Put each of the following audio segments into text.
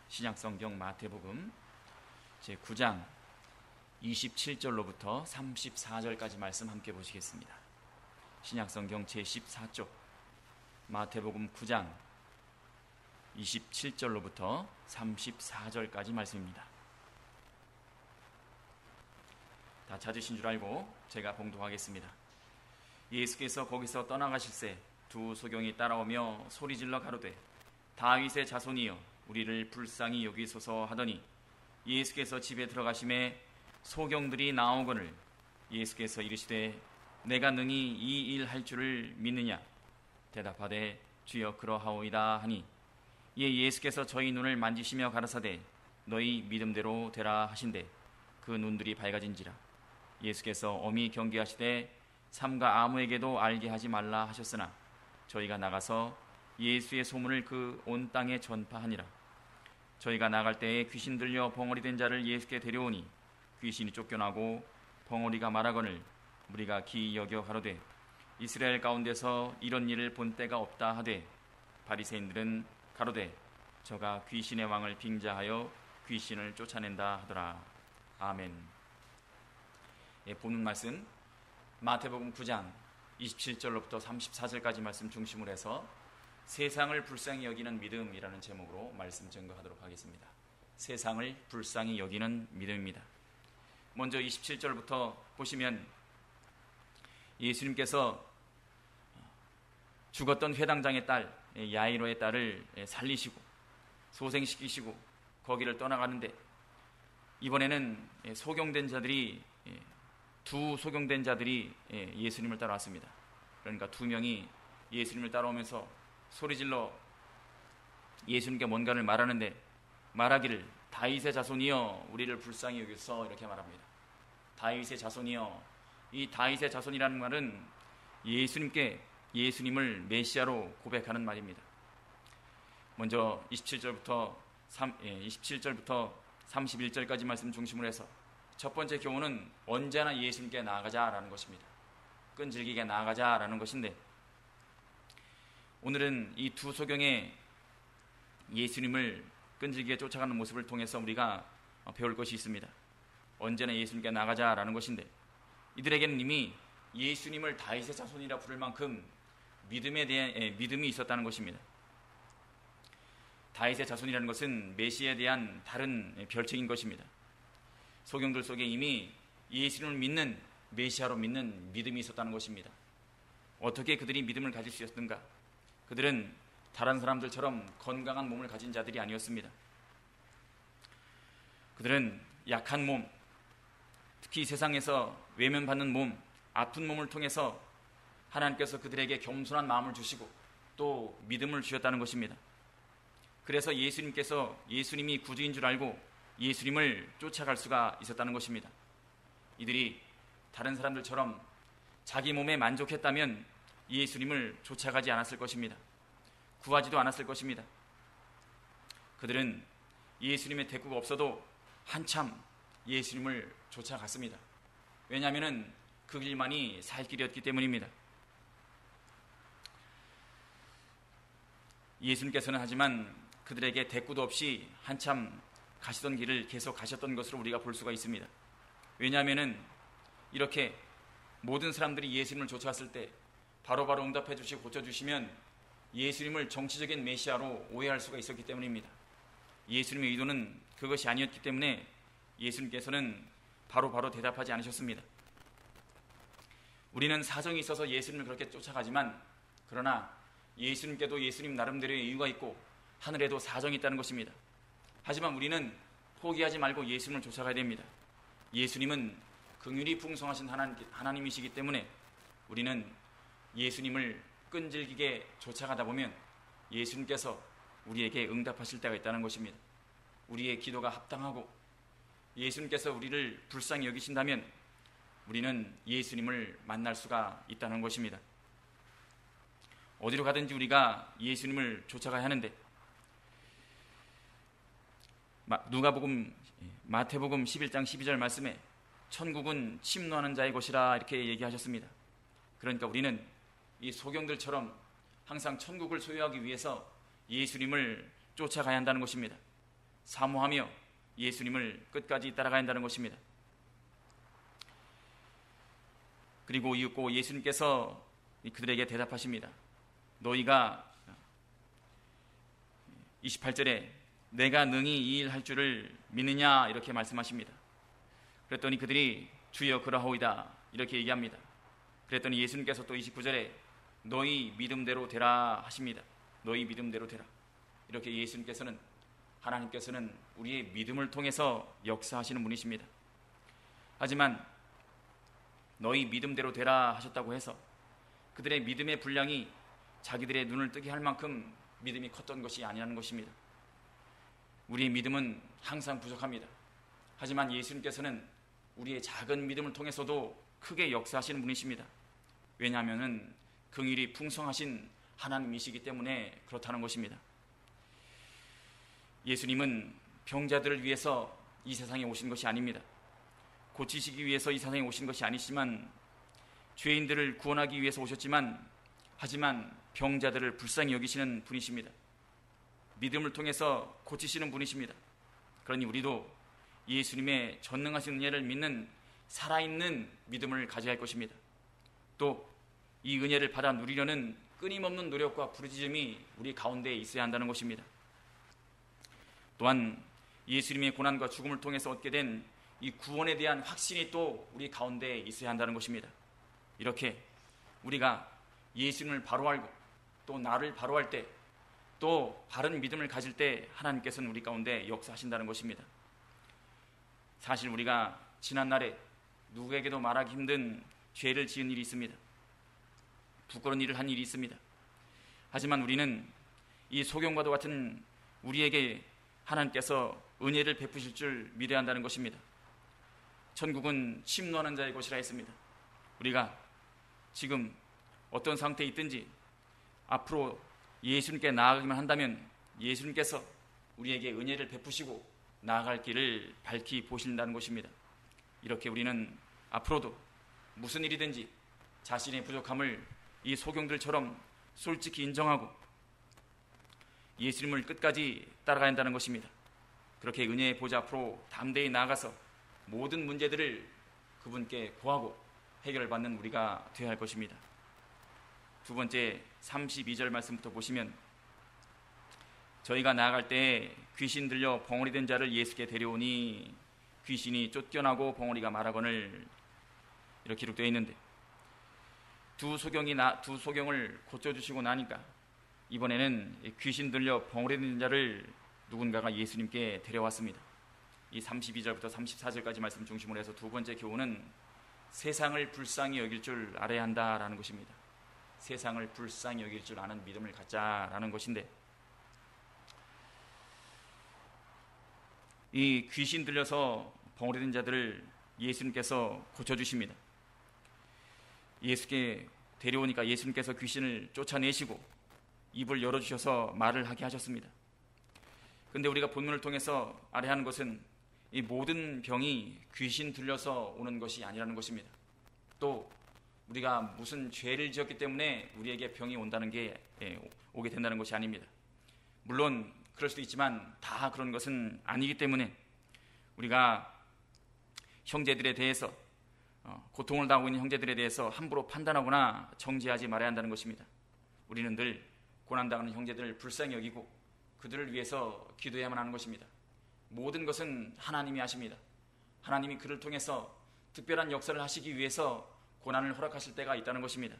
신약성경 마태복음 제9장 27절로부터 34절까지 말씀 함께 보시겠습니다. 신약성경 제14쪽 마태복음 9장 27절로부터 34절까지 말씀입니다. 다 찾으신 줄 알고 제가 봉독하겠습니다. 예수께서 거기서 떠나가실새 두 소경이 따라오며 소리질러 가로되 다윗의 자손이여 우리를 불쌍히 여기소서 하더니 예수께서 집에 들어가심에 소경들이 나오거늘 예수께서 이르시되 내가 능히 이 일 할 줄을 믿느냐 대답하되 주여 그러하오이다 하니 이에 예수께서 저희 눈을 만지시며 가라사대 너희 믿음대로 되라 하신대 그 눈들이 밝아진지라. 예수께서 엄히 경계하시되 삼가 아무에게도 알게 하지 말라 하셨으나 저희가 나가서 예수의 소문을 그 온 땅에 전파하니라. 저희가 나갈 때에 귀신 들려 벙어리 된 자를 예수께 데려오니 귀신이 쫓겨나고 벙어리가 말하거늘 무리가 기이 여겨 가로되 이스라엘 가운데서 이런 일을 본 때가 없다 하되 바리새인들은 가로되 저가 귀신의 왕을 빙자하여 귀신을 쫓아낸다 하더라. 아멘. 보는 말씀 마태복음 9장 27절로부터 34절까지 말씀 중심으로 해서 세상을 불쌍히 여기는 믿음이라는 제목으로 말씀 증거하도록 하겠습니다. 세상을 불쌍히 여기는 믿음입니다. 먼저 27절부터 보시면 예수님께서 죽었던 회당장의 딸 야이로의 딸을 살리시고 소생시키시고 거기를 떠나가는데 이번에는 소경된 자들이 두 소경된 자들이 예수님을 따라왔습니다. 그러니까 두 명이 예수님을 따라오면서 소리질러 예수님께 뭔가를 말하는데 말하기를 다윗의 자손이여 우리를 불쌍히 여기소서 이렇게 말합니다. 다윗의 자손이여. 이 다윗의 자손이라는 말은 예수님을 메시아로 고백하는 말입니다. 먼저 27절부터 31절까지 말씀 중심으로 해서 첫 번째 교훈은 언제나 예수님께 나아가자라는 것입니다. 끈질기게 나아가자라는 것인데 오늘은 이 두 소경의 예수님을 끈질기게 쫓아가는 모습을 통해서 우리가 배울 것이 있습니다. 언제나 예수님께 나아가자라는 것인데 이들에게는 이미 예수님을 다윗의 자손이라 부를 만큼 믿음에 대한 믿음이 있었다는 것입니다. 다윗의 자손이라는 것은 메시아에 대한 다른 별칭인 것입니다. 소경들 속에 이미 예수님을 믿는 메시아로 믿는 믿음이 있었다는 것입니다. 어떻게 그들이 믿음을 가질 수 있었던가? 그들은 다른 사람들처럼 건강한 몸을 가진 자들이 아니었습니다. 그들은 약한 몸, 특히 세상에서 외면받는 몸, 아픈 몸을 통해서 하나님께서 그들에게 겸손한 마음을 주시고 또 믿음을 주셨다는 것입니다. 그래서 예수님께서 예수님이 구주인 줄 알고 예수님을 쫓아갈 수가 있었다는 것입니다. 이들이 다른 사람들처럼 자기 몸에 만족했다면 예수님을 쫓아가지 않았을 것입니다. 구하지도 않았을 것입니다. 그들은 예수님의 대꾸가 없어도 한참 예수님을 쫓아갔습니다. 왜냐하면 그 길만이 살 길이었기 때문입니다. 예수님께서는 하지만 그들에게 대꾸도 없이 한참 가시던 길을 계속 가셨던 것으로 우리가 볼 수가 있습니다. 왜냐하면 이렇게 모든 사람들이 예수님을 쫓아왔을 때 바로바로 응답해 주시고 고쳐주시면 예수님을 정치적인 메시아로 오해할 수가 있었기 때문입니다. 예수님의 의도는 그것이 아니었기 때문에 예수님께서는 바로바로 대답하지 않으셨습니다. 우리는 사정이 있어서 예수님을 그렇게 쫓아가지만 그러나 예수님께도 예수님 나름대로의 이유가 있고 하늘에도 사정이 있다는 것입니다. 하지만 우리는 포기하지 말고 예수님을 쫓아가야 됩니다. 예수님은 긍휼이 풍성하신 하나님이시기 때문에 우리는 예수님을 끈질기게 쫓아가다 보면 예수님께서 우리에게 응답하실 때가 있다는 것입니다. 우리의 기도가 합당하고 예수님께서 우리를 불쌍히 여기신다면 우리는 예수님을 만날 수가 있다는 것입니다. 어디로 가든지 우리가 예수님을 쫓아가야 하는데 마태복음 11장 12절 말씀에 천국은 침노하는 자의 곳이라 이렇게 얘기하셨습니다. 그러니까 우리는 이 소경들처럼 항상 천국을 소유하기 위해서 예수님을 쫓아가야 한다는 것입니다. 사모하며 예수님을 끝까지 따라가야 한다는 것입니다. 그리고 이윽고 예수님께서 그들에게 대답하십니다. 너희가 28절에 내가 능히 이 일 할 줄을 믿느냐 이렇게 말씀하십니다. 그랬더니 그들이 주여 그러하오이다 이렇게 얘기합니다. 그랬더니 예수님께서 또 29절에 너희 믿음대로 되라 하십니다. 너희 믿음대로 되라. 이렇게 예수님께서는, 하나님께서는 우리의 믿음을 통해서 역사하시는 분이십니다. 하지만 너희 믿음대로 되라 하셨다고 해서 그들의 믿음의 분량이 자기들의 눈을 뜨게 할 만큼 믿음이 컸던 것이 아니라는 것입니다. 우리의 믿음은 항상 부족합니다. 하지만 예수님께서는 우리의 작은 믿음을 통해서도 크게 역사하시는 분이십니다. 왜냐하면 긍휼이 풍성하신 하나님이시기 때문에 그렇다는 것입니다. 예수님은 병자들을 위해서 이 세상에 오신 것이 아닙니다. 고치시기 위해서 이 세상에 오신 것이 아니지만 죄인들을 구원하기 위해서 오셨지만, 하지만 병자들을 불쌍히 여기시는 분이십니다. 믿음을 통해서 고치시는 분이십니다. 그러니 우리도 예수님의 전능하신 은혜를 믿는 살아있는 믿음을 가져야 할 것입니다. 또 이 은혜를 받아 누리려는 끊임없는 노력과 부르짖음이 우리 가운데에 있어야 한다는 것입니다. 또한 예수님의 고난과 죽음을 통해서 얻게 된 이 구원에 대한 확신이 또 우리 가운데에 있어야 한다는 것입니다. 이렇게 우리가 예수님을 바로 알고 또 나를 바로 할 때, 또 바른 믿음을 가질 때 하나님께서는 우리 가운데 역사하신다는 것입니다. 사실 우리가 지난날에 누구에게도 말하기 힘든 죄를 지은 일이 있습니다. 부끄러운 일을 한 일이 있습니다. 하지만 우리는 이 소경과도 같은 우리에게 하나님께서 은혜를 베푸실 줄 믿어야 한다는 것입니다. 천국은 침노하는 자의 곳이라 했습니다. 우리가 지금 어떤 상태에 있든지 앞으로 예수님께 나아가기만 한다면 예수님께서 우리에게 은혜를 베푸시고 나아갈 길을 밝히 보신다는 것입니다. 이렇게 우리는 앞으로도 무슨 일이든지 자신의 부족함을 이 소경들처럼 솔직히 인정하고 예수님을 끝까지 따라가야 한다는 것입니다. 그렇게 은혜의 보좌 앞으로 담대히 나아가서 모든 문제들을 그분께 구하고 해결을 받는 우리가 되어야 할 것입니다. 두 번째 32절 말씀부터 보시면, 저희가 나아갈 때에 귀신 들려 벙어리 된 자를 예수께 데려오니 귀신이 쫓겨나고 벙어리가 말하거늘, 이렇게 기록되어 있는데, 두 소경을 고쳐주시고 나니까 이번에는 귀신 들려 벙어리 된 자를 누군가가 예수님께 데려왔습니다. 이 32절부터 34절까지 말씀 중심으로 해서 두 번째 교훈은 세상을 불쌍히 여길 줄 알아야 한다라는 것입니다. 세상을 불쌍히 여길 줄 아는 믿음을 갖자라는 것인데, 이 귀신 들려서 벙어리 된 자들을 예수님께서 고쳐주십니다. 예수께 데려오니까 예수님께서 귀신을 쫓아내시고 입을 열어주셔서 말을 하게 하셨습니다. 그런데 우리가 본문을 통해서 알아야 하는 것은 이 모든 병이 귀신 들려서 오는 것이 아니라는 것입니다. 또 우리가 무슨 죄를 지었기 때문에 우리에게 병이 온다는 게 오게 된다는 것이 아닙니다. 물론 그럴 수도 있지만 다 그런 것은 아니기 때문에 우리가 형제들에 대해서 고통을 당하고 있는 형제들에 대해서 함부로 판단하거나 정죄하지 말아야 한다는 것입니다. 우리는 늘 고난당하는 형제들을 불쌍히 여기고 그들을 위해서 기도해야만 하는 것입니다. 모든 것은 하나님이 하십니다. 하나님이 그를 통해서 특별한 역사를 하시기 위해서 고난을 허락하실 때가 있다는 것입니다.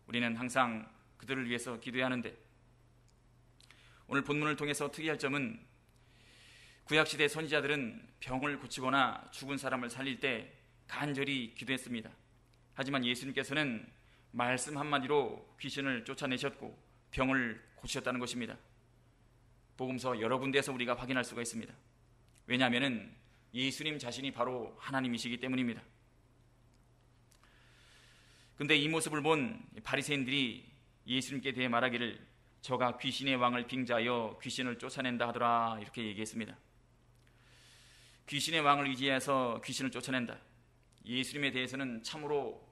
우리는 항상 그들을 위해서 기도해야 하는데, 오늘 본문을 통해서 특이할 점은 구약시대 선지자들은 병을 고치거나 죽은 사람을 살릴 때 간절히 기도했습니다. 하지만 예수님께서는 말씀 한마디로 귀신을 쫓아내셨고 병을 고치셨다는 것입니다. 복음서 여러 군데에서 우리가 확인할 수가 있습니다. 왜냐하면 예수님 자신이 바로 하나님이시기 때문입니다. 그런데 이 모습을 본 바리새인들이 예수님께 대해 말하기를 저가 귀신의 왕을 빙자하여 귀신을 쫓아낸다 하더라, 이렇게 얘기했습니다. 귀신의 왕을 의지해서 귀신을 쫓아낸다. 예수님에 대해서는 참으로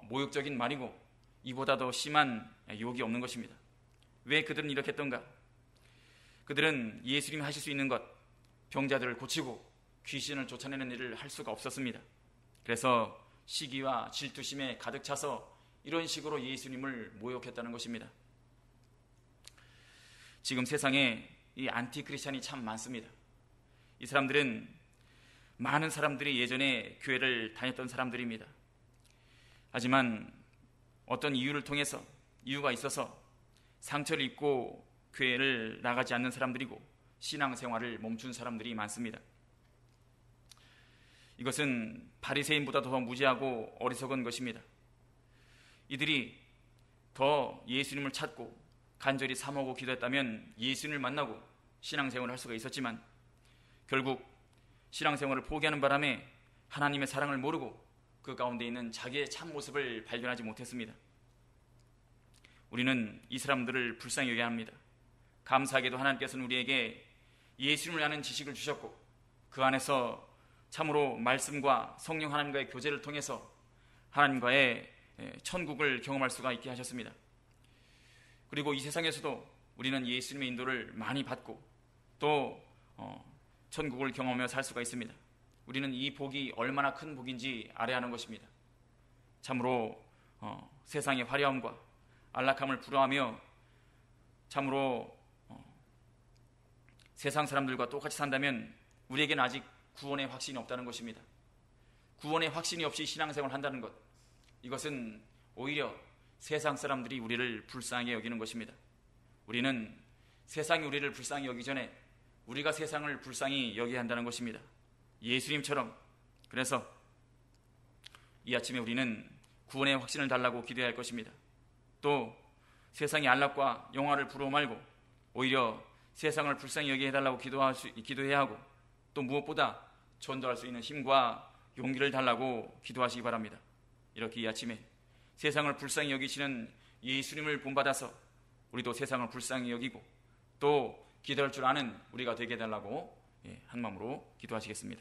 모욕적인 말이고 이보다 더 심한 욕이 없는 것입니다. 왜 그들은 이렇게 했던가? 그들은 예수님이 하실 수 있는 것, 병자들을 고치고 귀신을 쫓아내는 일을 할 수가 없었습니다. 그래서 시기와 질투심에 가득 차서 이런 식으로 예수님을 모욕했다는 것입니다. 지금 세상에 이 안티크리스찬이 참 많습니다. 이 사람들은 많은 사람들이 예전에 교회를 다녔던 사람들입니다. 하지만 어떤 이유가 있어서 상처를 입고 교회를 나가지 않는 사람들이고 신앙생활을 멈춘 사람들이 많습니다. 이것은 바리새인보다 더 무지하고 어리석은 것입니다. 이들이 더 예수님을 찾고 간절히 사모하고 기도했다면 예수님을 만나고 신앙생활을 할 수가 있었지만 결국 신앙생활을 포기하는 바람에 하나님의 사랑을 모르고 그 가운데 있는 자기의 참모습을 발견하지 못했습니다. 우리는 이 사람들을 불쌍히 여겨야 합니다. 감사하게도 하나님께서는 우리에게 예수님을 아는 지식을 주셨고 그 안에서 참으로 말씀과 성령 하나님과의 교제를 통해서 하나님과의 천국을 경험할 수가 있게 하셨습니다. 그리고 이 세상에서도 우리는 예수님의 인도를 많이 받고 또 천국을 경험하며 살 수가 있습니다. 우리는 이 복이 얼마나 큰 복인지 알아야 하는 것입니다. 참으로 세상의 화려함과 안락함을 부러워하며 참으로 세상 사람들과 똑같이 산다면 우리에게는 아직 구원의 확신이 없다는 것입니다. 구원의 확신이 없이 신앙생활을 한다는 것, 이것은 오히려 세상 사람들이 우리를 불쌍히 여기는 것입니다. 우리는 세상이 우리를 불쌍히 여기기 전에 우리가 세상을 불쌍히 여겨야 한다는 것입니다. 예수님처럼. 그래서 이 아침에 우리는 구원의 확신을 달라고 기도해야 할 것입니다. 또 세상의 안락과 영화를 부러워 말고 오히려 세상을 불쌍히 여기게 해달라고 기도해야 하고 또 무엇보다 전도할 수 있는 힘과 용기를 달라고 기도하시기 바랍니다. 이렇게 이 아침에 세상을 불쌍히 여기시는 예수님을 본받아서 우리도 세상을 불쌍히 여기고 또 기도할 줄 아는 우리가 되게 해달라고 한 마음으로 기도하시겠습니다.